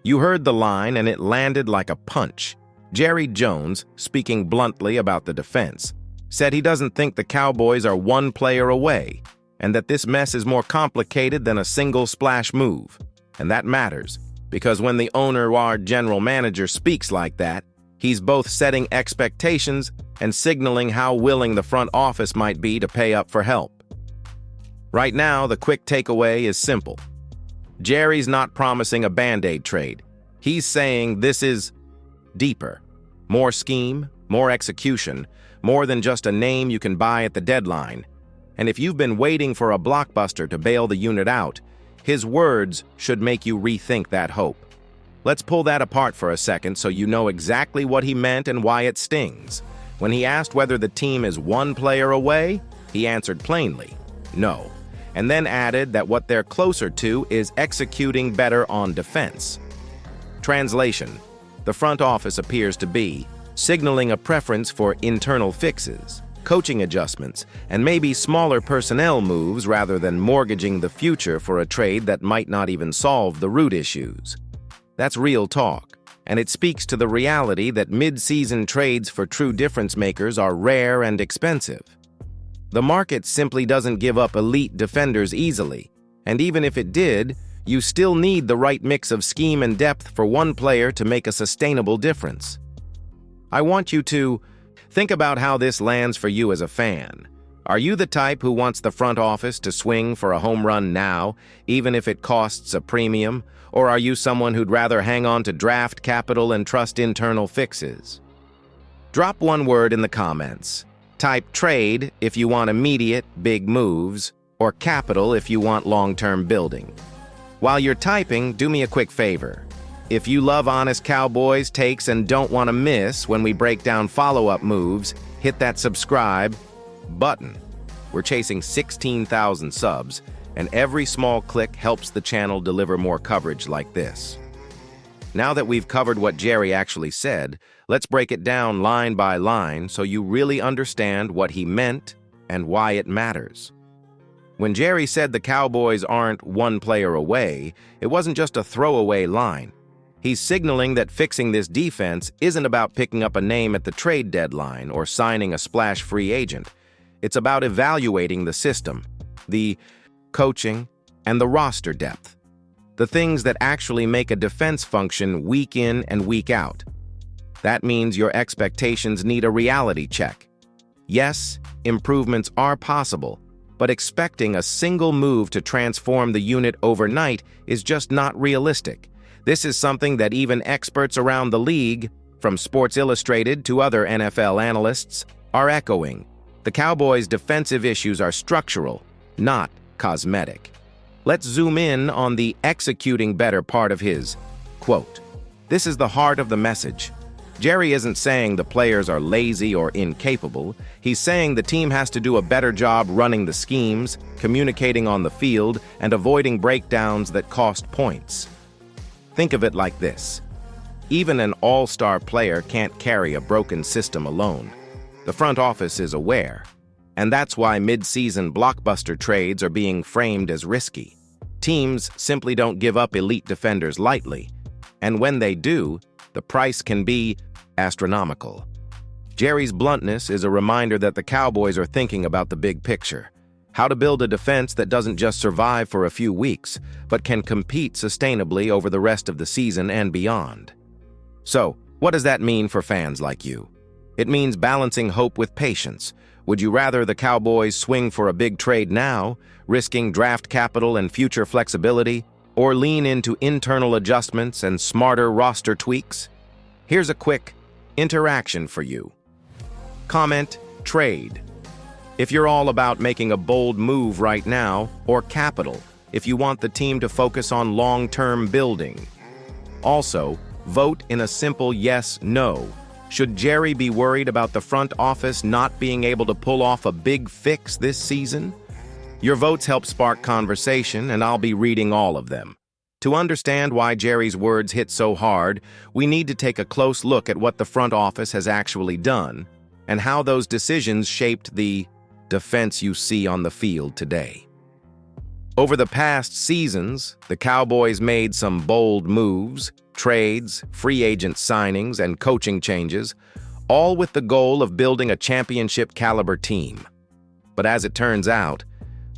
You heard the line and it landed like a punch. Jerry Jones, speaking bluntly about the defense, said he doesn't think the Cowboys are one player away and that this mess is more complicated than a single splash move. And that matters, because when the owner or general manager speaks like that, he's both setting expectations and signaling how willing the front office might be to pay up for help. Right now, the quick takeaway is simple. Jerry's not promising a Band-Aid trade. He's saying this is deeper. More scheme, more execution, more than just a name you can buy at the deadline. And if you've been waiting for a blockbuster to bail the unit out, his words should make you rethink that hope. Let's pull that apart for a second so you know exactly what he meant and why it stings. When he asked whether the team is one player away, he answered plainly, no, and then added that what they're closer to is executing better on defense. Translation: the front office appears to be signaling a preference for internal fixes, coaching adjustments, and maybe smaller personnel moves rather than mortgaging the future for a trade that might not even solve the root issues. That's real talk, and it speaks to the reality that mid-season trades for true difference makers are rare and expensive. The market simply doesn't give up elite defenders easily, and even if it did, you still need the right mix of scheme and depth for one player to make a sustainable difference. I want you to think about how this lands for you as a fan. Are you the type who wants the front office to swing for a home run now, even if it costs a premium? Or are you someone who'd rather hang on to draft capital and trust internal fixes? Drop one word in the comments. Type trade if you want immediate, big moves, or capital if you want long-term building. While you're typing, do me a quick favor. If you love honest Cowboys takes and don't want to miss when we break down follow-up moves, hit that subscribe button. We're chasing 16,000 subs, and every small click helps the channel deliver more coverage like this. Now that we've covered what Jerry actually said, let's break it down line by line so you really understand what he meant and why it matters. When Jerry said the Cowboys aren't one player away, it wasn't just a throwaway line. He's signaling that fixing this defense isn't about picking up a name at the trade deadline or signing a splash free agent. It's about evaluating the system, the coaching, and the roster depth. The things that actually make a defense function week in and week out. That means your expectations need a reality check. Yes, improvements are possible, but expecting a single move to transform the unit overnight is just not realistic. This is something that even experts around the league, from Sports Illustrated to other NFL analysts, are echoing. The Cowboys' defensive issues are structural, not cosmetic. Let's zoom in on the executing better part of his quote. This is the heart of the message. Jerry isn't saying the players are lazy or incapable. He's saying the team has to do a better job running the schemes, communicating on the field, and avoiding breakdowns that cost points. Think of it like this. Even an all-star player can't carry a broken system alone. The front office is aware, and that's why mid-season blockbuster trades are being framed as risky. Teams simply don't give up elite defenders lightly, and when they do, the price can be astronomical. Jerry's bluntness is a reminder that the Cowboys are thinking about the big picture. How to build a defense that doesn't just survive for a few weeks, but can compete sustainably over the rest of the season and beyond. So, what does that mean for fans like you? It means balancing hope with patience. Would you rather the Cowboys swing for a big trade now, risking draft capital and future flexibility, or lean into internal adjustments and smarter roster tweaks? Here's a quick interaction for you. Comment trade if you're all about making a bold move right now, or capital if you want the team to focus on long-term building. Also, vote in a simple yes/no. Should Jerry be worried about the front office not being able to pull off a big fix this season? Your votes help spark conversation, and I'll be reading all of them. To understand why Jerry's words hit so hard, we need to take a close look at what the front office has actually done, and how those decisions shaped the defense you see on the field today. Over the past seasons, the Cowboys made some bold moves, trades, free agent signings, and coaching changes, all with the goal of building a championship-caliber team. But as it turns out,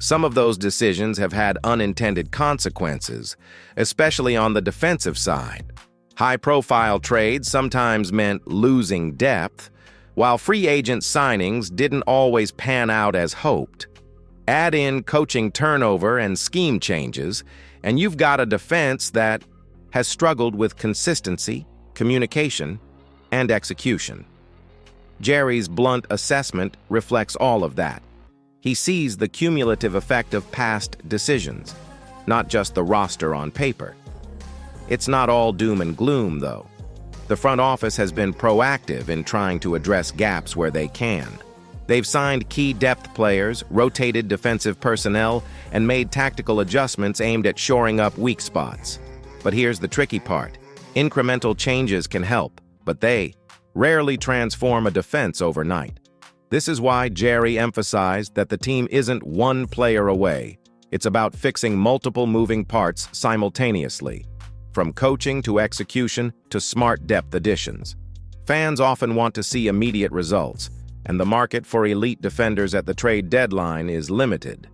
some of those decisions have had unintended consequences, especially on the defensive side. High-profile trades sometimes meant losing depth, while free agent signings didn't always pan out as hoped. Add in coaching turnover and scheme changes, and you've got a defense that has struggled with consistency, communication, and execution. Jerry's blunt assessment reflects all of that. He sees the cumulative effect of past decisions, not just the roster on paper. It's not all doom and gloom, though. The front office has been proactive in trying to address gaps where they can. They've signed key depth players, rotated defensive personnel, and made tactical adjustments aimed at shoring up weak spots. But here's the tricky part. Incremental changes can help, but they rarely transform a defense overnight. This is why Jerry emphasized that the team isn't one player away. It's about fixing multiple moving parts simultaneously, from coaching to execution to smart depth additions. Fans often want to see immediate results, and the market for elite defenders at the trade deadline is limited.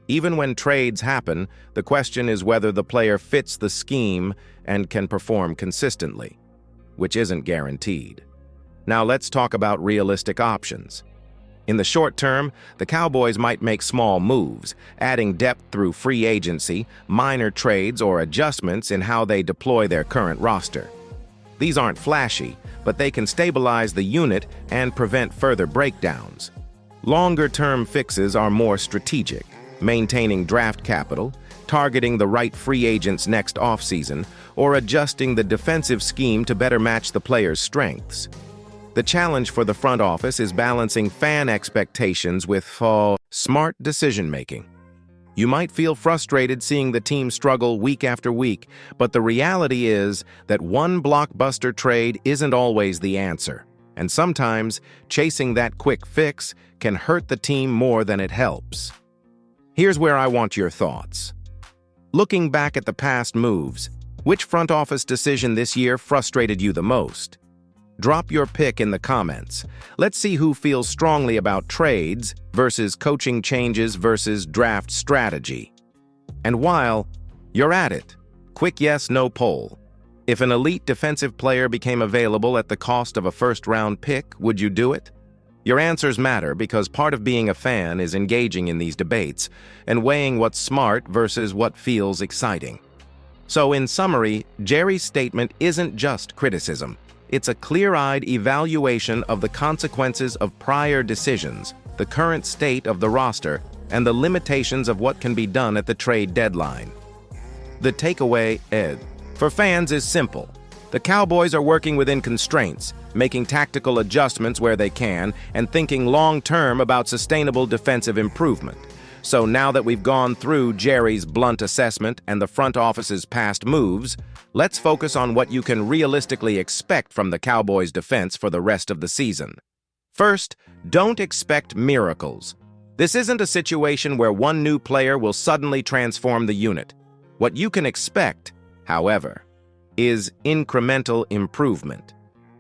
Even when trades happen, the question is whether the player fits the scheme and can perform consistently, which isn't guaranteed. Now let's talk about realistic options. In the short term, the Cowboys might make small moves, adding depth through free agency, minor trades, or adjustments in how they deploy their current roster. These aren't flashy, but they can stabilize the unit and prevent further breakdowns. Longer-term fixes are more strategic, maintaining draft capital, targeting the right free agents next offseason, or adjusting the defensive scheme to better match the player's strengths. The challenge for the front office is balancing fan expectations with smart decision-making. You might feel frustrated seeing the team struggle week after week, but the reality is that one blockbuster trade isn't always the answer, and sometimes chasing that quick fix can hurt the team more than it helps. Here's where I want your thoughts. Looking back at the past moves, which front office decision this year frustrated you the most? Drop your pick in the comments. Let's see who feels strongly about trades versus coaching changes versus draft strategy. And while you're at it, quick yes/no poll. If an elite defensive player became available at the cost of a first-round pick, would you do it? Your answers matter because part of being a fan is engaging in these debates and weighing what's smart versus what feels exciting. So in summary, Jerry's statement isn't just criticism. It's a clear-eyed evaluation of the consequences of prior decisions, the current state of the roster, and the limitations of what can be done at the trade deadline. The takeaway, for fans is simple. The Cowboys are working within constraints, making tactical adjustments where they can, and thinking long-term about sustainable defensive improvement. So now that we've gone through Jerry's blunt assessment and the front office's past moves, let's focus on what you can realistically expect from the Cowboys' defense for the rest of the season. First, don't expect miracles. This isn't a situation where one new player will suddenly transform the unit. What you can expect, however, is incremental improvement.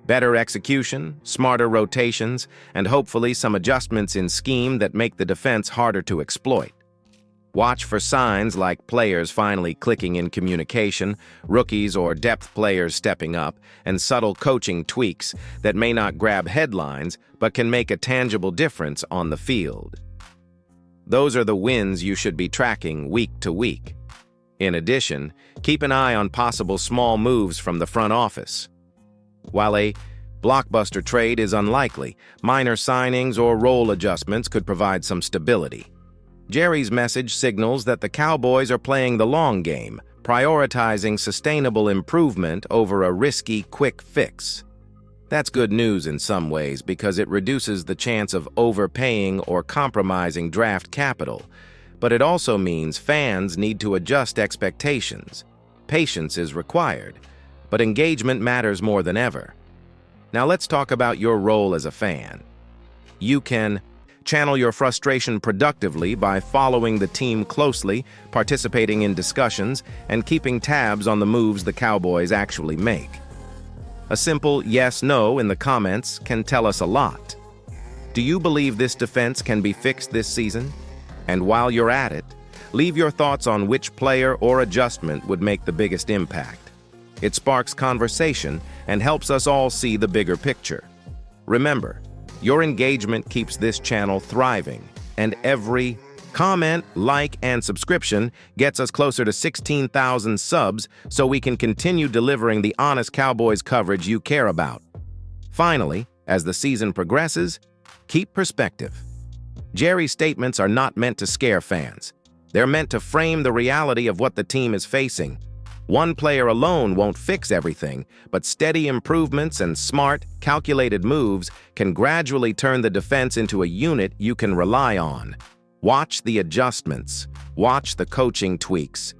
Better execution, smarter rotations, and hopefully some adjustments in scheme that make the defense harder to exploit. Watch for signs like players finally clicking in communication, rookies or depth players stepping up, and subtle coaching tweaks that may not grab headlines but can make a tangible difference on the field. Those are the wins you should be tracking week to week. In addition, keep an eye on possible small moves from the front office. While a blockbuster trade is unlikely, minor signings or role adjustments could provide some stability. Jerry's message signals that the Cowboys are playing the long game, prioritizing sustainable improvement over a risky quick fix. That's good news in some ways because it reduces the chance of overpaying or compromising draft capital, but it also means fans need to adjust expectations. Patience is required, but engagement matters more than ever. Now let's talk about your role as a fan. You can Channel your frustration productively by following the team closely, participating in discussions, and keeping tabs on the moves the Cowboys actually make. A simple yes/no in the comments can tell us a lot. Do you believe this defense can be fixed this season? And while you're at it, leave your thoughts on which player or adjustment would make the biggest impact. It sparks conversation and helps us all see the bigger picture. Remember, your engagement keeps this channel thriving, and every comment, like, and subscription gets us closer to 16,000 subs so we can continue delivering the honest Cowboys coverage you care about. Finally, as the season progresses, keep perspective. Jerry's statements are not meant to scare fans. They're meant to frame the reality of what the team is facing. One player alone won't fix everything, but steady improvements and smart, calculated moves can gradually turn the defense into a unit you can rely on. Watch the adjustments, watch the coaching tweaks,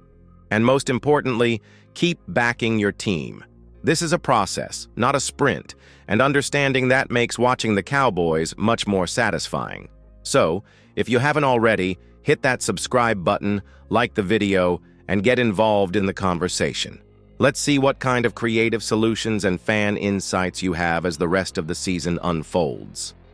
and most importantly, keep backing your team. This is a process, not a sprint, and understanding that makes watching the Cowboys much more satisfying. So, if you haven't already, hit that subscribe button, like the video, and get involved in the conversation. Let's see what kind of creative solutions and fan insights you have as the rest of the season unfolds.